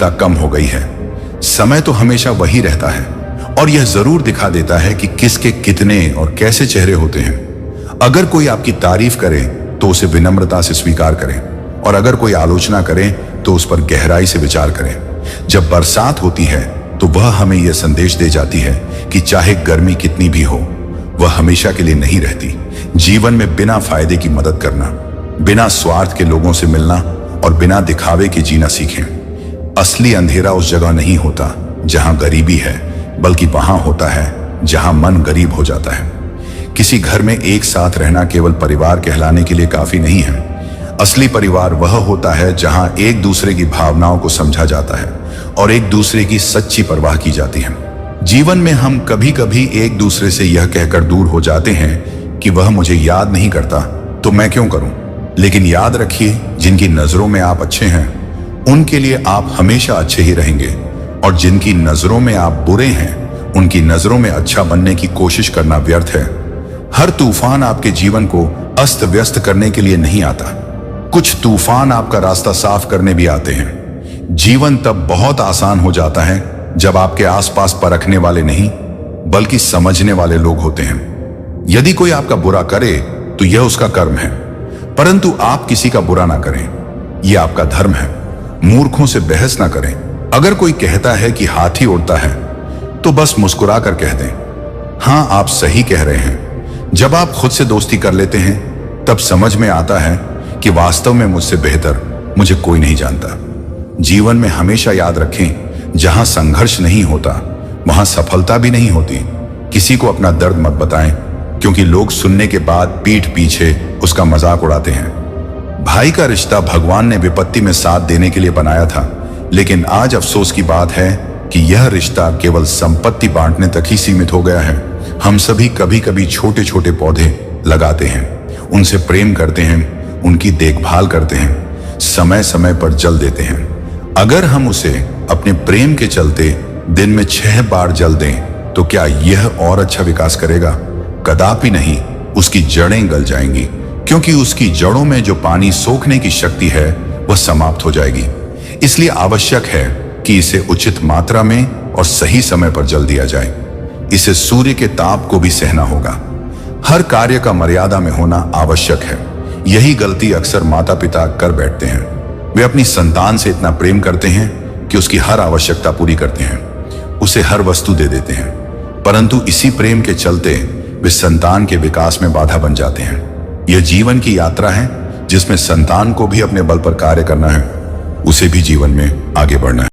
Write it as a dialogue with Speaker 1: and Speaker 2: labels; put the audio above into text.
Speaker 1: क्षमता कम हो गई है। समय तो हमेशा वही रहता है और यह जरूर दिखा देता है कि किसके कितने और कैसे चेहरे होते हैं। अगर कोई आपकी तारीफ करे तो उसे विनम्रता से स्वीकार करें, और अगर कोई आलोचना करे तो उस पर गहराई से विचार करें। जब बरसात होती है तो वह हमें यह संदेश दे जाती है कि चाहे गर्मी कितनी भी हो, वह हमेशा के लिए नहीं रहती। जीवन में बिना फायदे की मदद करना, बिना स्वार्थ के लोगों से मिलना और बिना दिखावे के जीना सीखें। असली अंधेरा उस जगह नहीं होता जहां गरीबी है, बल्कि वहां होता है जहां मन गरीब हो जाता है। किसी घर में एक साथ रहना केवल परिवार कहलाने के लिए काफी नहीं है। असली परिवार वह होता है जहां एक दूसरे की भावनाओं को समझा जाता है और एक दूसरे की सच्ची परवाह की जाती है। जीवन में हम कभी कभी एक दूसरे से यह कहकर दूर हो जाते हैं कि वह मुझे याद नहीं करता तो मैं क्यों करूं। लेकिन याद रखिए, जिनकी नजरों में आप अच्छे हैं उनके लिए आप हमेशा अच्छे ही रहेंगे, और जिनकी नजरों में आप बुरे हैं उनकी नजरों में अच्छा बनने की कोशिश करना व्यर्थ है। हर तूफान आपके जीवन को अस्त व्यस्त करने के लिए नहीं आता। कुछ तूफान आपका रास्ता साफ करने भी आते हैं। जीवन तब बहुत आसान हो जाता है जब आपके आसपास परखने वाले नहीं बल्कि समझने वाले लोग होते हैं। यदि कोई आपका बुरा करे तो यह उसका कर्म है, परंतु आप किसी का बुरा ना करें, यह आपका धर्म है। मूर्खों से बहस ना करें। अगर कोई कहता है कि हाथी उड़ता है तो बस मुस्कुरा कर कह दें, हां आप सही कह रहे हैं। जब आप खुद से दोस्ती कर लेते हैं तब समझ में आता है कि वास्तव में मुझसे बेहतर मुझे कोई नहीं जानता। जीवन में हमेशा याद रखें, जहां संघर्ष नहीं होता वहां सफलता भी नहीं होती। किसी को अपना दर्द मत बताएं, क्योंकि लोग सुनने के बाद पीठ पीछे उसका मजाक उड़ाते हैं। भाई का रिश्ता भगवान ने विपत्ति में साथ देने के लिए बनाया था, लेकिन आज अफसोस की बात है कि यह रिश्ता केवल संपत्ति बांटने तक ही सीमित हो गया है। हम सभी कभी कभी छोटे छोटे पौधे लगाते हैं, उनसे प्रेम करते हैं, उनकी देखभाल करते हैं, समय समय पर जल देते हैं। अगर हम उसे अपने प्रेम के चलते दिन में 6 बार जल दें तो क्या यह और अच्छा विकास करेगा? कदापि नहीं। उसकी जड़ें गल जाएंगी, क्योंकि उसकी जड़ों में जो पानी सोखने की शक्ति है वह समाप्त हो जाएगी। इसलिए आवश्यक है कि इसे उचित मात्रा में और सही समय पर जल दिया जाए। इसे सूर्य के ताप को भी सहना होगा। हर कार्य का मर्यादा में होना आवश्यक है। यही गलती अक्सर माता पिता कर बैठते हैं। वे अपनी संतान से इतना प्रेम करते हैं कि उसकी हर आवश्यकता पूरी करते हैं, उसे हर वस्तु दे देते हैं, परंतु इसी प्रेम के चलते वे संतान के विकास में बाधा बन जाते हैं। यह जीवन की यात्रा है जिसमें संतान को भी अपने बल पर कार्य करना है, उसे भी जीवन में आगे बढ़ना है।